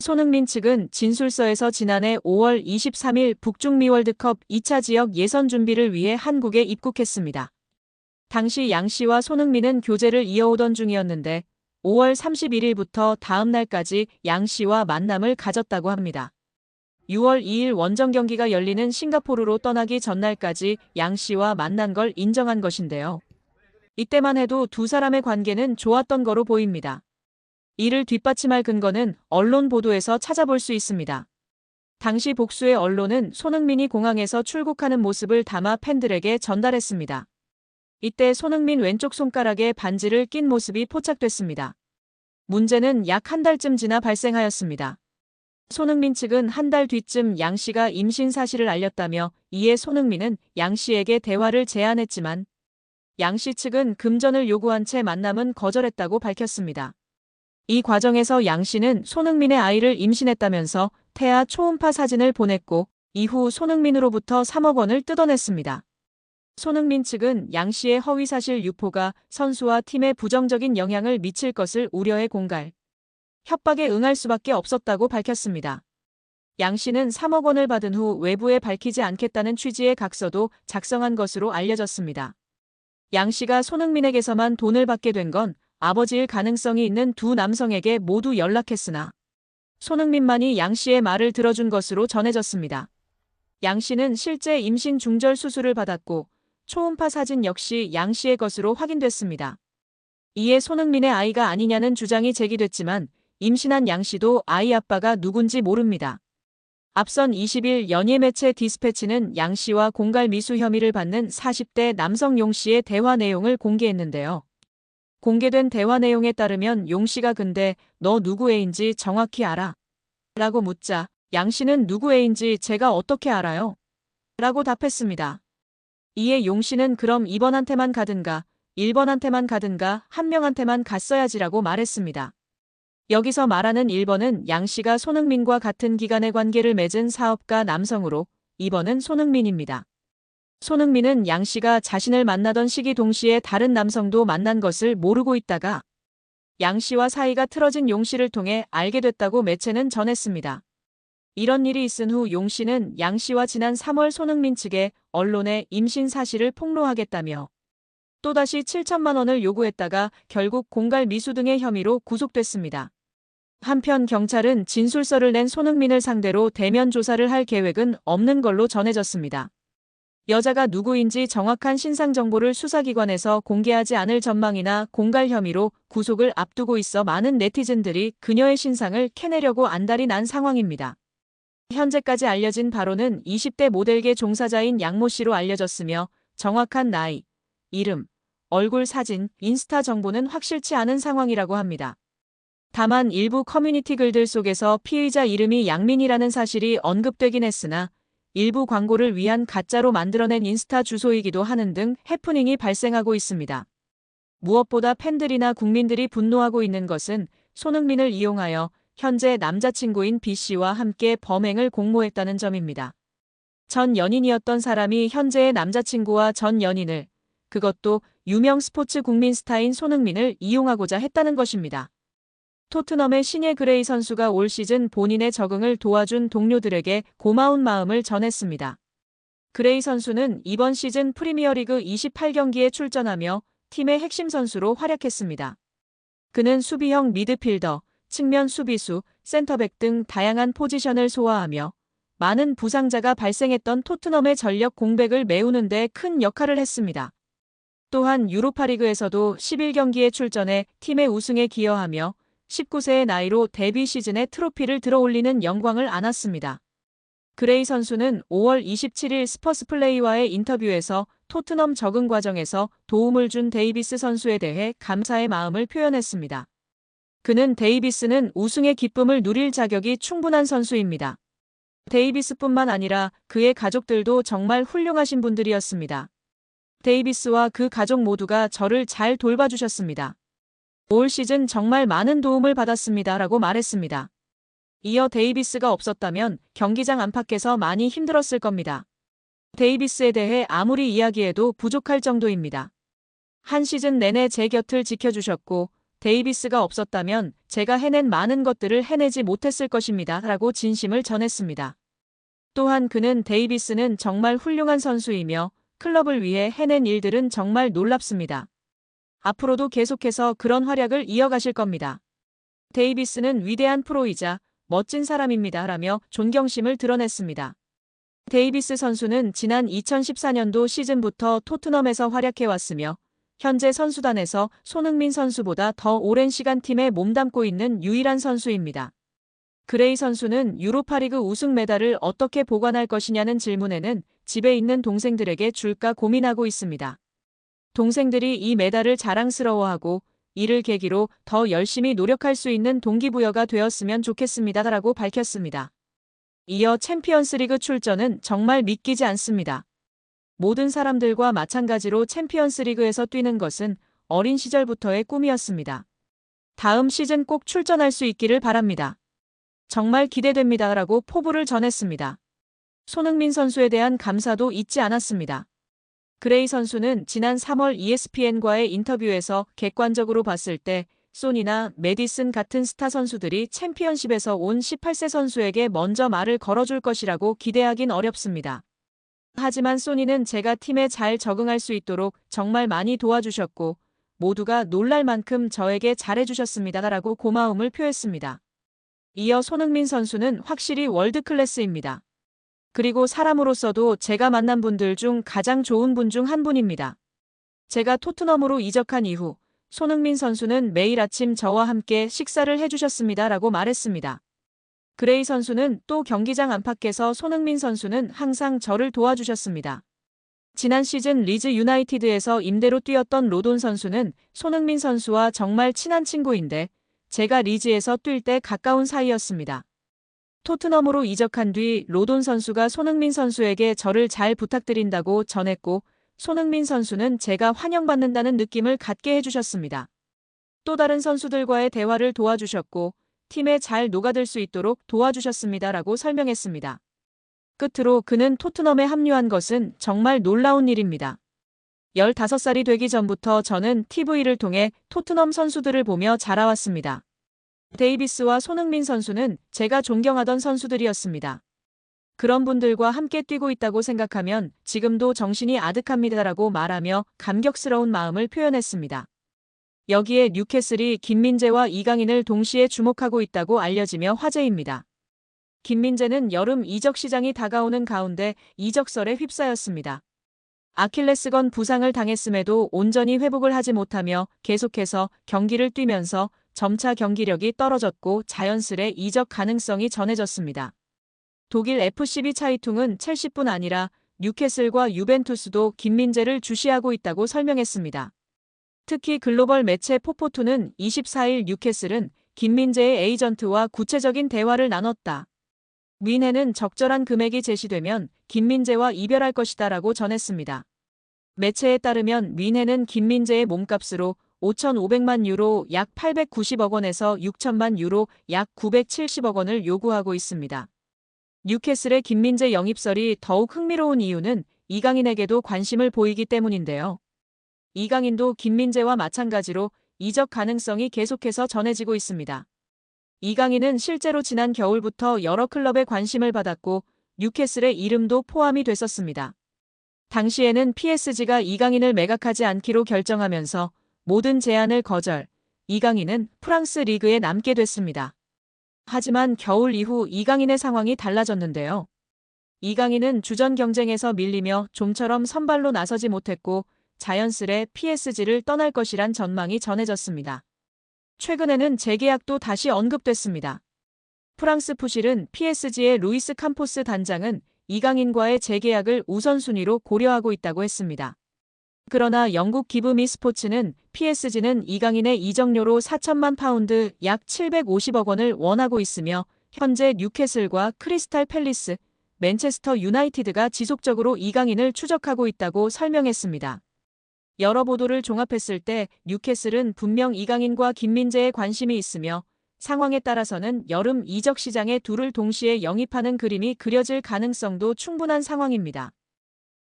손흥민 측은 진술서에서 지난해 5월 23일 북중미 월드컵 2차 지역 예선 준비를 위해 한국에 입국했습니다. 당시 양 씨와 손흥민은 교제를 이어오던 중이었는데 5월 31일부터 다음 날까지 양 씨와 만남을 가졌다고 합니다. 6월 2일 원정 경기가 열리는 싱가포르로 떠나기 전날까지 양 씨와 만난 걸 인정한 것인데요. 이때만 해도 두 사람의 관계는 좋았던 거로 보입니다. 이를 뒷받침할 근거는 언론 보도에서 찾아볼 수 있습니다. 당시 복수의 언론은 손흥민이 공항에서 출국하는 모습을 담아 팬들에게 전달했습니다. 이때 손흥민 왼쪽 손가락에 반지를 낀 모습이 포착됐습니다. 문제는 약 한 달쯤 지나 발생하였습니다. 손흥민 측은 한 달 뒤쯤 양 씨가 임신 사실을 알렸다며 이에 손흥민은 양 씨에게 대화를 제안했지만 양 씨 측은 금전을 요구한 채 만남은 거절했다고 밝혔습니다. 이 과정에서 양 씨는 손흥민의 아이를 임신했다면서 태아 초음파 사진을 보냈고 이후 손흥민으로부터 3억 원을 뜯어냈습니다. 손흥민 측은 양 씨의 허위사실 유포가 선수와 팀에 부정적인 영향을 미칠 것을 우려해 공갈, 협박에 응할 수밖에 없었다고 밝혔습니다. 양 씨는 3억 원을 받은 후 외부에 밝히지 않겠다는 취지의 각서도 작성한 것으로 알려졌습니다. 양 씨가 손흥민에게서만 돈을 받게 된 건 아버지일 가능성이 있는 두 남성에게 모두 연락했으나 손흥민만이 양 씨의 말을 들어준 것으로 전해졌습니다. 양 씨는 실제 임신 중절 수술을 받았고 초음파 사진 역시 양 씨의 것으로 확인됐습니다. 이에 손흥민의 아이가 아니냐는 주장이 제기됐지만 임신한 양 씨도 아이 아빠가 누군지 모릅니다. 앞선 20일 연예 매체 디스패치는 양 씨와 공갈 미수 혐의를 받는 40대 남성 용 씨의 대화 내용을 공개했는데요. 공개된 대화 내용에 따르면 용 씨가 근데 너 누구 애인지 정확히 알아? 라고 묻자 양 씨는 누구 애인지 제가 어떻게 알아요? 라고 답했습니다. 이에 용 씨는 그럼 2번한테만 가든가 1번한테만 가든가 한 명한테만 갔어야지라고 말했습니다. 여기서 말하는 1번은 양 씨가 손흥민과 같은 기간의 관계를 맺은 사업가 남성으로 2번은 손흥민입니다. 손흥민은 양 씨가 자신을 만나던 시기 동시에 다른 남성도 만난 것을 모르고 있다가 양 씨와 사이가 틀어진 용 씨를 통해 알게 됐다고 매체는 전했습니다. 이런 일이 있은 후 용 씨는 양 씨와 지난 3월 손흥민 측에 언론에 임신 사실을 폭로하겠다며 또다시 7천만 원을 요구했다가 결국 공갈 미수 등의 혐의로 구속됐습니다. 한편 경찰은 진술서를 낸 손흥민을 상대로 대면 조사를 할 계획은 없는 걸로 전해졌습니다. 여자가 누구인지 정확한 신상 정보를 수사기관에서 공개하지 않을 전망이나 공갈 혐의로 구속을 앞두고 있어 많은 네티즌들이 그녀의 신상을 캐내려고 안달이 난 상황입니다. 현재까지 알려진 바로는 20대 모델계 종사자인 양모 씨로 알려졌으며 정확한 나이, 이름, 얼굴 사진, 인스타 정보는 확실치 않은 상황이라고 합니다. 다만 일부 커뮤니티 글들 속에서 피의자 이름이 양민이라는 사실이 언급되긴 했으나 일부 광고를 위한 가짜로 만들어낸 인스타 주소이기도 하는 등 해프닝이 발생하고 있습니다. 무엇보다 팬들이나 국민들이 분노하고 있는 것은 손흥민을 이용하여 현재 남자친구인 B씨와 함께 범행을 공모했다는 점입니다. 전 연인이었던 사람이 현재의 남자친구와 전 연인을, 그것도 유명 스포츠 국민 스타인 손흥민을 이용하고자 했다는 것입니다. 토트넘의 신예 그레이 선수가 올 시즌 본인의 적응을 도와준 동료들에게 고마운 마음을 전했습니다. 그레이 선수는 이번 시즌 프리미어리그 28경기에 출전하며 팀의 핵심 선수로 활약했습니다. 그는 수비형 미드필더, 측면 수비수, 센터백 등 다양한 포지션을 소화하며 많은 부상자가 발생했던 토트넘의 전력 공백을 메우는 데 큰 역할을 했습니다. 또한 유로파리그에서도 11경기에 출전해 팀의 우승에 기여하며 19세의 나이로 데뷔 시즌에 트로피를 들어올리는 영광을 안았습니다. 그레이 선수는 5월 27일 스퍼스플레이와의 인터뷰에서 토트넘 적응 과정에서 도움을 준 데이비스 선수에 대해 감사의 마음을 표현했습니다. 그는 데이비스는 우승의 기쁨을 누릴 자격이 충분한 선수입니다. 데이비스뿐만 아니라 그의 가족들도 정말 훌륭하신 분들이었습니다. 데이비스와 그 가족 모두가 저를 잘 돌봐주셨습니다. 올 시즌 정말 많은 도움을 받았습니다. 라고 말했습니다. 이어 데이비스가 없었다면 경기장 안팎에서 많이 힘들었을 겁니다. 데이비스에 대해 아무리 이야기해도 부족할 정도입니다. 한 시즌 내내 제 곁을 지켜주셨고 데이비스가 없었다면 제가 해낸 많은 것들을 해내지 못했을 것입니다. 라고 진심을 전했습니다. 또한 그는 데이비스는 정말 훌륭한 선수이며 클럽을 위해 해낸 일들은 정말 놀랍습니다. 앞으로도 계속해서 그런 활약을 이어가실 겁니다. 데이비스는 위대한 프로이자 멋진 사람입니다. 라며 존경심을 드러냈습니다. 데이비스 선수는 지난 2014년도 시즌부터 토트넘에서 활약해왔으며 현재 선수단에서 손흥민 선수보다 더 오랜 시간 팀에 몸담고 있는 유일한 선수입니다. 그레이 선수는 유로파리그 우승 메달을 어떻게 보관할 것이냐는 질문에는 집에 있는 동생들에게 줄까 고민하고 있습니다. 동생들이 이 메달을 자랑스러워하고 이를 계기로 더 열심히 노력할 수 있는 동기부여가 되었으면 좋겠습니다라고 밝혔습니다. 이어 챔피언스리그 출전은 정말 믿기지 않습니다. 모든 사람들과 마찬가지로 챔피언스리그에서 뛰는 것은 어린 시절부터의 꿈이었습니다. 다음 시즌 꼭 출전할 수 있기를 바랍니다. 정말 기대됩니다. 라고 포부를 전했습니다. 손흥민 선수에 대한 감사도 잊지 않았습니다. 그레이 선수는 지난 3월 ESPN과의 인터뷰에서 객관적으로 봤을 때 손이나 메디슨 같은 스타 선수들이 챔피언십에서 온 18세 선수에게 먼저 말을 걸어줄 것이라고 기대하긴 어렵습니다. 하지만 소니는 제가 팀에 잘 적응할 수 있도록 정말 많이 도와주셨고 모두가 놀랄 만큼 저에게 잘해주셨습니다. 라고 고마움을 표했습니다. 이어 손흥민 선수는 확실히 월드클래스입니다. 그리고 사람으로서도 제가 만난 분들 중 가장 좋은 분 중 한 분입니다. 제가 토트넘으로 이적한 이후 손흥민 선수는 매일 아침 저와 함께 식사를 해주셨습니다. 라고 말했습니다. 그레이 선수는 또 경기장 안팎에서 손흥민 선수는 항상 저를 도와주셨습니다. 지난 시즌 리즈 유나이티드에서 임대로 뛰었던 로돈 선수는 손흥민 선수와 정말 친한 친구인데 제가 리즈에서 뛸 때 가까운 사이였습니다. 토트넘으로 이적한 뒤 로돈 선수가 손흥민 선수에게 저를 잘 부탁드린다고 전했고 손흥민 선수는 제가 환영받는다는 느낌을 갖게 해주셨습니다. 또 다른 선수들과의 대화를 도와주셨고 팀에 잘 녹아들 수 있도록 도와주셨습니다. 라고 설명했습니다. 끝으로 그는 토트넘에 합류한 것은 정말 놀라운 일입니다. 15살이 되기 전부터 저는 TV를 통해 토트넘 선수들을 보며 자라왔습니다. 데이비스와 손흥민 선수는 제가 존경하던 선수들이었습니다. 그런 분들과 함께 뛰고 있다고 생각하면 지금도 정신이 아득합니다라고 말하며 감격스러운 마음을 표현했습니다. 여기에 뉴캐슬이 김민재와 이강인을 동시에 주목하고 있다고 알려지며 화제입니다. 김민재는 여름 이적 시장이 다가오는 가운데 이적설에 휩싸였습니다. 아킬레스건 부상을 당했음에도 온전히 회복을 하지 못하며 계속해서 경기를 뛰면서 점차 경기력이 떨어졌고 자연스레 이적 가능성이 전해졌습니다. 독일 FCB 차이퉁은 첼시뿐 아니라 뉴캐슬과 유벤투스도 김민재를 주시하고 있다고 설명했습니다. 특히 글로벌 매체 포포투는 24일 뉴캐슬은 김민재의 에이전트와 구체적인 대화를 나눴다. 뮌헨은 적절한 금액이 제시되면 김민재와 이별할 것이다 라고 전했습니다. 매체에 따르면 뮌헨은 김민재의 몸값으로 5,500만 유로 약 890억 원에서 6천만 유로 약 970억 원을 요구하고 있습니다. 뉴캐슬의 김민재 영입설이 더욱 흥미로운 이유는 이강인에게도 관심을 보이기 때문인데요. 이강인도 김민재와 마찬가지로 이적 가능성이 계속해서 전해지고 있습니다. 이강인은 실제로 지난 겨울부터 여러 클럽에 관심을 받았고 뉴캐슬의 이름도 포함이 됐었습니다. 당시에는 PSG가 이강인을 매각하지 않기로 결정하면서 모든 제안을 거절, 이강인은 프랑스 리그에 남게 됐습니다. 하지만 겨울 이후 이강인의 상황이 달라졌는데요. 이강인은 주전 경쟁에서 밀리며 좀처럼 선발로 나서지 못했고 자연스레 PSG를 떠날 것이란 전망이 전해졌습니다. 최근에는 재계약도 다시 언급됐습니다. 프랑스 푸실은 PSG의 루이스 캄포스 단장은 이강인과의 재계약을 우선순위로 고려하고 있다고 했습니다. 그러나 영국 기브미 스포츠는 PSG는 이강인의 이적료로 4천만 파운드 약 750억 원을 원하고 있으며 현재 뉴캐슬과 크리스탈 팰리스, 맨체스터 유나이티드가 지속적으로 이강인을 추적하고 있다고 설명했습니다. 여러 보도를 종합했을 때 뉴캐슬은 분명 이강인과 김민재에 관심이 있으며 상황에 따라서는 여름 이적 시장에 둘을 동시에 영입하는 그림이 그려질 가능성도 충분한 상황입니다.